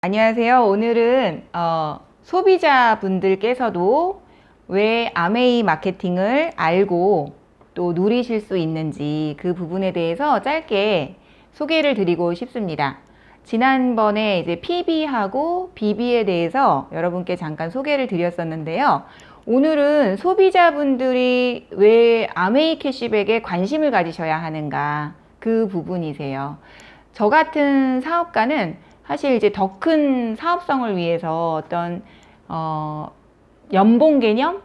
안녕하세요. 오늘은 소비자분들께서도 왜 아메이 마케팅을 알고 또 누리실 수 있는지 그 부분에 대해서 짧게 소개를 드리고 싶습니다. 지난번에 이제 PB하고 BB에 대해서 여러분께 잠깐 소개를 드렸었는데요. 오늘은 소비자분들이 왜 아메이 캐시백에 관심을 가지셔야 하는가 그 부분이세요. 저 같은 사업가는 사실 이제 더 큰 사업성을 위해서 어떤 연봉 개념,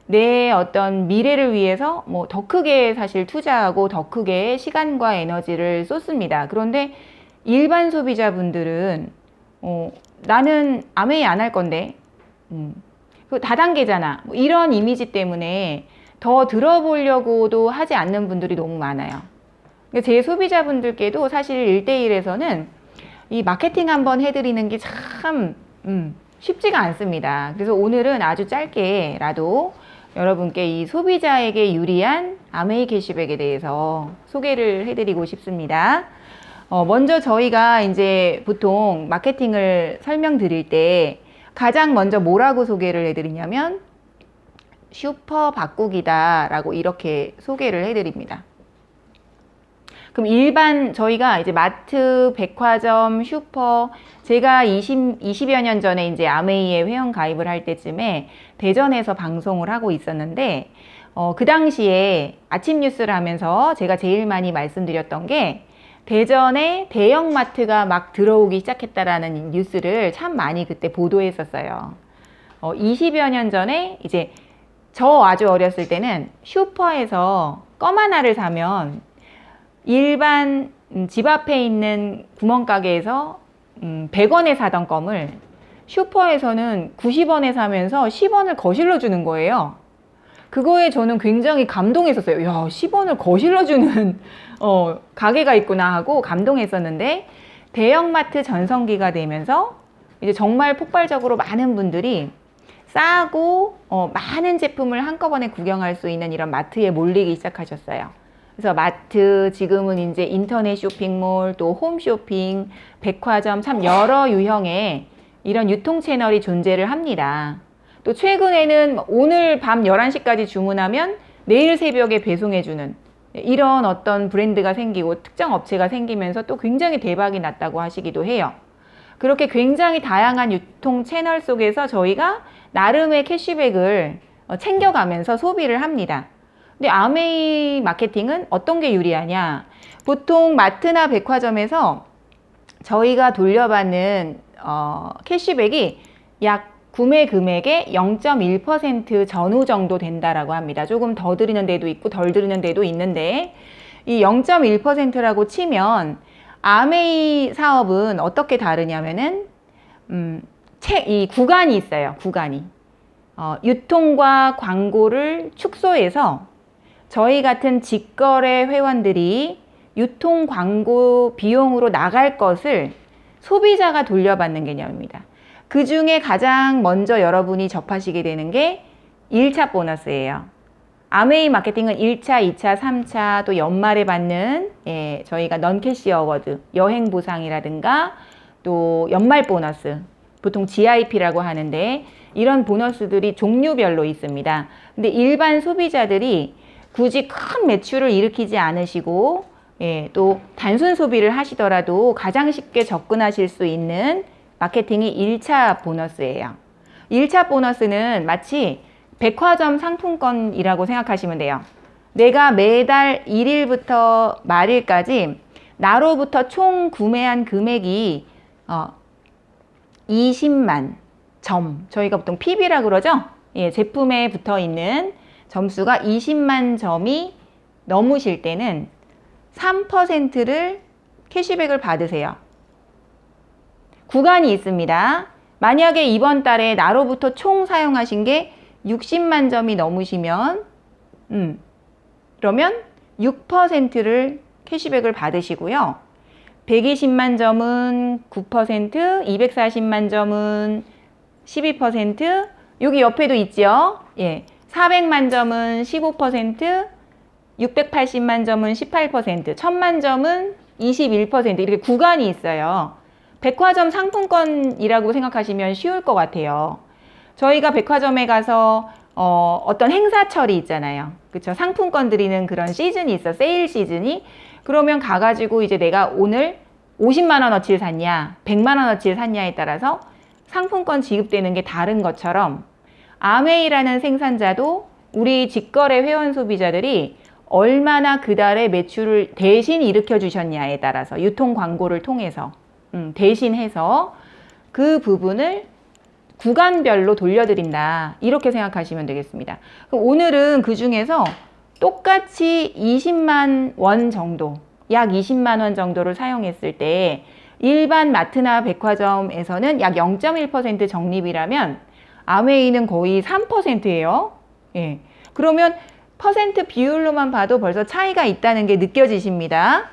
내 어떤 미래를 위해서 뭐 더 크게 사실 투자하고 더 크게 시간과 에너지를 쏟습니다. 그런데 일반 소비자분들은 나는 아메이 안 할 건데 그 다단계잖아, 뭐 이런 이미지 때문에 더 들어보려고도 하지 않는 분들이 너무 많아요. 제 소비자분들께도 사실 1대1에서는 이 마케팅 한번 해드리는 게 참 쉽지가 않습니다. 그래서 오늘은 아주 짧게라도 여러분께 이 소비자에게 유리한 아메이 캐시백에 대해서 소개를 해드리고 싶습니다. 먼저 저희가 이제 보통 마케팅을 설명드릴 때 가장 먼저 뭐라고 소개를 해드리냐면 슈퍼 바꾸기다 라고 이렇게 소개를 해드립니다. 그럼 일반 저희가 이제 마트, 백화점, 슈퍼, 제가 20여 년 전에 이제 아메이에 회원 가입을 할 때쯤에 대전에서 방송을 하고 있었는데 그 당시에 아침 뉴스를 하면서 제가 제일 많이 말씀드렸던 게 대전에 대형마트가 막 들어오기 시작했다라는 뉴스를 참 많이 그때 보도했었어요. 20여 년 전에 이제 저 아주 어렸을 때는 슈퍼에서 껌 하나를 사면 일반 집 앞에 있는 구멍가게에서 100원에 사던 껌을 슈퍼에서는 90원에 사면서 10원을 거실러 주는 거예요. 그거에 저는 굉장히 감동했었어요. 야, 10원을 거실러 주는 가게가 있구나 하고 감동했었는데, 대형마트 전성기가 되면서 이제 정말 폭발적으로 많은 분들이 싸고 많은 제품을 한꺼번에 구경할 수 있는 이런 마트에 몰리기 시작하셨어요. 그래서 마트, 지금은 이제 인터넷 쇼핑몰, 또 홈쇼핑, 백화점, 참 여러 유형의 이런 유통 채널이 존재를 합니다. 또 최근에는 오늘 밤 11시까지 주문하면 내일 새벽에 배송해주는 이런 어떤 브랜드가 생기고 특정 업체가 생기면서 또 굉장히 대박이 났다고 하시기도 해요. 그렇게 굉장히 다양한 유통 채널 속에서 저희가 나름의 캐시백을 챙겨가면서 소비를 합니다. 근데 아메이 마케팅은 어떤 게 유리하냐? 보통 마트나 백화점에서 저희가 돌려받는 캐시백이 약 구매 금액의 0.1% 전후 정도 된다라고 합니다. 조금 더 드리는 데도 있고 덜 드리는 데도 있는데, 이 0.1%라고 치면 아메이 사업은 어떻게 다르냐면은 이 구간이 있어요. 구간이 유통과 광고를 축소해서 저희 같은 직거래 회원들이 유통 광고 비용으로 나갈 것을 소비자가 돌려받는 개념입니다. 그 중에 가장 먼저 여러분이 접하시게 되는 게 1차 보너스예요. 아메이 마케팅은 1차, 2차, 3차 또 연말에 받는 저희가 넌캐시 어워드, 여행 보상이라든가 또 연말 보너스, 보통 GIP라고 하는데 이런 보너스들이 종류별로 있습니다. 근데 일반 소비자들이 굳이 큰 매출을 일으키지 않으시고 또 단순 소비를 하시더라도 가장 쉽게 접근하실 수 있는 마케팅이 1차 보너스예요. 1차 보너스는 마치 백화점 상품권이라고 생각하시면 돼요. 내가 매달 1일부터 말일까지 나로부터 총 구매한 금액이 20만 점, 저희가 보통 PB라 그러죠? 제품에 붙어 있는 점수가 20만 점이 넘으실 때는 3%를 캐시백을 받으세요. 구간이 있습니다. 만약에 이번 달에 나로부터 총 사용하신 게 60만 점이 넘으시면 그러면 6%를 캐시백을 받으시고요. 120만 점은 9%, 240만 점은 12%, 여기 옆에도 있죠. 400만 점은 15%, 680만 점은 18%, 1000만 점은 21% 이렇게 구간이 있어요. 백화점 상품권이라고 생각하시면 쉬울 것 같아요. 저희가 백화점에 가서 어떤 행사철이 있잖아요. 그쵸? 상품권 드리는 그런 시즌이 있어. 세일 시즌이. 그러면 가가지고 이제 내가 오늘 50만 원어치를 샀냐, 100만 원어치를 샀냐에 따라서 상품권 지급되는 게 다른 것처럼 아메이라는 생산자도 우리 직거래 회원 소비자들이 얼마나 그달의 매출을 대신 일으켜 주셨냐에 따라서 유통 광고를 통해서 대신해서 그 부분을 구간별로 돌려드린다. 이렇게 생각하시면 되겠습니다. 그럼 오늘은 그 중에서 똑같이 20만 원 정도, 약 20만 원 정도를 사용했을 때 일반 마트나 백화점에서는 약 0.1% 적립이라면 아메이는 거의 3%예요. 예. 그러면 퍼센트 비율로만 봐도 벌써 차이가 있다는 게 느껴지십니다.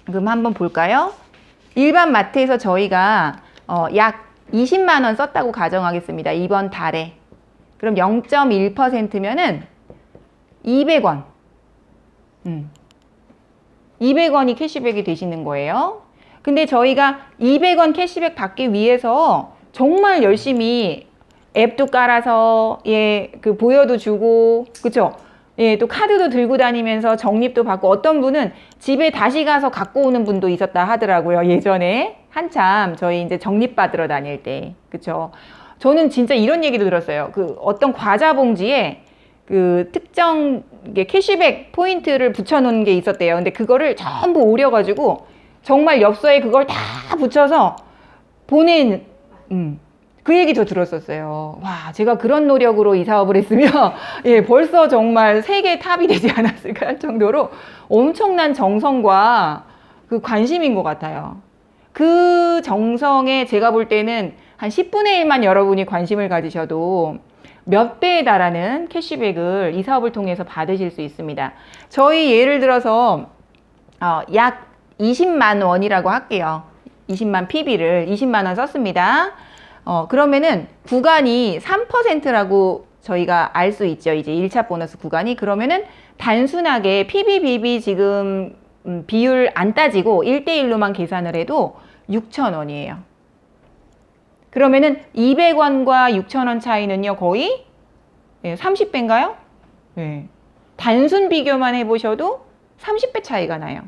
그럼 한번 볼까요? 일반 마트에서 저희가 약 20만 원 썼다고 가정하겠습니다. 이번 달에. 그럼 0.1%면은 200원. 200원이 캐시백이 되시는 거예요. 근데 저희가 200원 캐시백 받기 위해서 정말 열심히 앱도 깔아서 그 보여도 주고, 그쵸? 예, 또 카드도 들고 다니면서 적립도 받고, 어떤 분은 집에 다시 가서 갖고 오는 분도 있었다 하더라고요. 예전에 한참 저희 이제 적립 받으러 다닐 때, 그쵸? 저는 진짜 이런 얘기도 들었어요. 그 어떤 과자 봉지에 그 특정 캐시백 포인트를 붙여놓은 게 있었대요. 근데 그거를 전부 오려가지고 정말 엽서에 그걸 다 붙여서 보낸 그 얘기도 들었었어요. 와, 제가 그런 노력으로 이 사업을 했으면 예, 벌써 정말 세계 탑이 되지 않았을까 할 정도로 엄청난 정성과 그 관심인 것 같아요. 그 정성에 제가 볼 때는 한 10분의 1만 여러분이 관심을 가지셔도 몇 배에 달하는 캐시백을 이 사업을 통해서 받으실 수 있습니다. 저희 예를 들어서 약 20만 원이라고 할게요. 20만 PB를 20만 원 썼습니다. 그러면은 구간이 3%라고 저희가 알 수 있죠. 이제 1차 보너스 구간이. 그러면은 단순하게 PB, BB 지금 비율 안 따지고 1대1로만 계산을 해도 6,000원이에요. 그러면은 200원과 6,000원 차이는요, 거의 30배인가요? 네. 단순 비교만 해보셔도 30배 차이가 나요.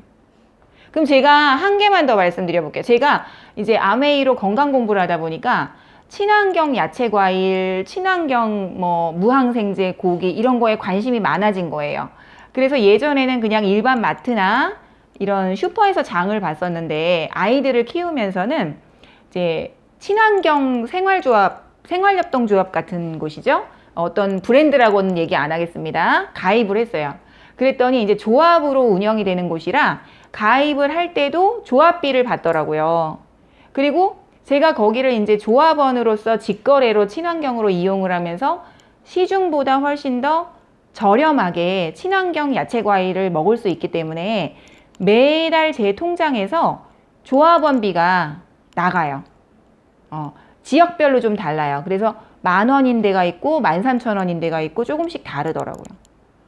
그럼 제가 한 개만 더 말씀드려 볼게요. 제가 이제 아메이로 건강 공부를 하다 보니까 친환경 야채 과일, 친환경 뭐 무항생제 고기 이런 거에 관심이 많아진 거예요. 그래서 예전에는 그냥 일반 마트나 이런 슈퍼에서 장을 봤었는데 아이들을 키우면서는 이제 친환경 생활조합, 생활협동조합 같은 곳이죠. 어떤 브랜드라고는 얘기 안 하겠습니다. 가입을 했어요. 그랬더니 이제 조합으로 운영이 되는 곳이라 가입을 할 때도 조합비를 받더라고요. 그리고 제가 거기를 이제 조합원으로서 직거래로 친환경으로 이용을 하면서 시중보다 훨씬 더 저렴하게 친환경 야채 과일을 먹을 수 있기 때문에 매달 제 통장에서 조합원비가 나가요. 지역별로 좀 달라요. 그래서 10,000원인 데가 있고 13,000원인 데가 있고 조금씩 다르더라고요.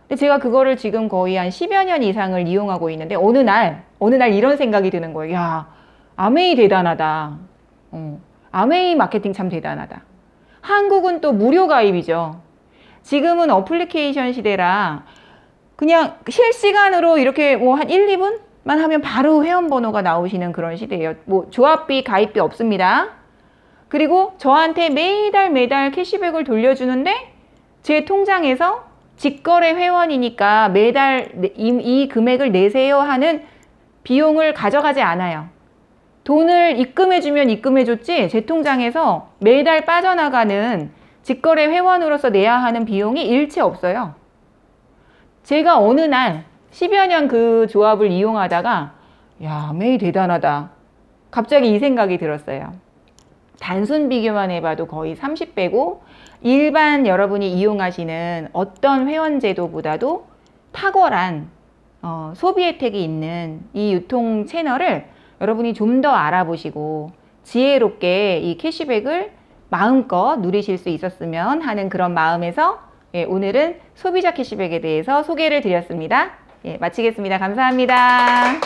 근데 제가 그거를 지금 거의 한 10여 년 이상을 이용하고 있는데 어느 날 이런 생각이 드는 거예요. 야, 아메이 대단하다. 아메이 마케팅 참 대단하다. 한국은 또 무료 가입이죠. 지금은 어플리케이션 시대라 그냥 실시간으로 이렇게 뭐 한 1, 2분만 하면 바로 회원 번호가 나오시는 그런 시대예요. 뭐 조합비, 가입비 없습니다. 그리고 저한테 매달 캐시백을 돌려주는데 제 통장에서 직거래 회원이니까 매달 이 금액을 내세요 하는 비용을 가져가지 않아요. 돈을 입금해주면 입금해줬지 제 통장에서 매달 빠져나가는 직거래 회원으로서 내야 하는 비용이 일체 없어요. 제가 어느 날 10여 년 그 조합을 이용하다가 야, 매일 대단하다. 갑자기 이 생각이 들었어요. 단순 비교만 해봐도 거의 30배고 일반 여러분이 이용하시는 어떤 회원 제도보다도 탁월한 소비 혜택이 있는 이 유통 채널을 여러분이 좀 더 알아보시고 지혜롭게 이 캐시백을 마음껏 누리실 수 있었으면 하는 그런 마음에서 오늘은 소비자 캐시백에 대해서 소개를 드렸습니다. 마치겠습니다. 감사합니다.